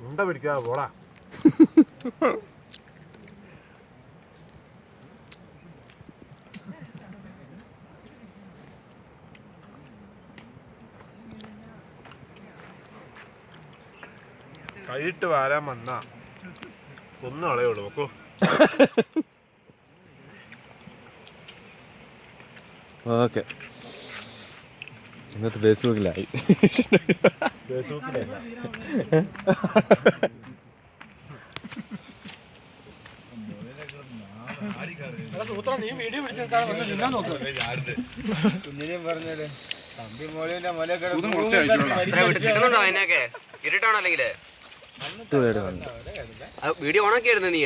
ഉണ്ട പിടിക്കാതെ പോടാ. കൈയിട്ട് വാരാൻ വന്ന ഒന്ന് കളയുള്ളൂ. നോക്കൂ, ഓക്കെ. ഇന്നത്തെ ഫേസ്ബുക്കിലായി. ഫേസ്ബുക്കിലല്ല, നീ വീഡിയോ പിടിച്ചെടുക്കാൻ നോക്ക്. കുഞ്ഞിനെയും പറഞ്ഞത് തമ്പി മോളിന്റെ മലയൊക്കെ അതിനൊക്കെ ഇരുട്ടാണോ അല്ലെങ്കിൽ വീഡിയോ ഓണാക്കി ആയിരുന്നു നീ?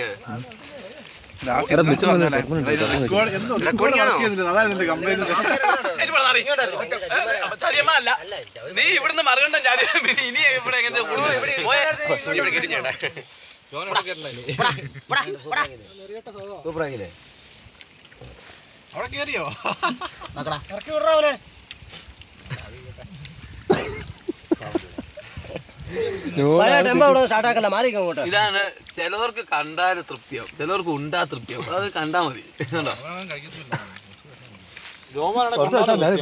നീ ഇവിടുന്ന് മറുകണ്ട ഇനി ഇവിടെ സൂപ്പറാക്കില്ലേ? അവിടെ കേറിയോ? ഇതാണ് ചിലവർക്ക് കണ്ടാല് തൃപ്തിയാവും, ചിലവർക്ക് ഉണ്ടാ തൃപ്തിയാവും. അത് കണ്ടാ മതി.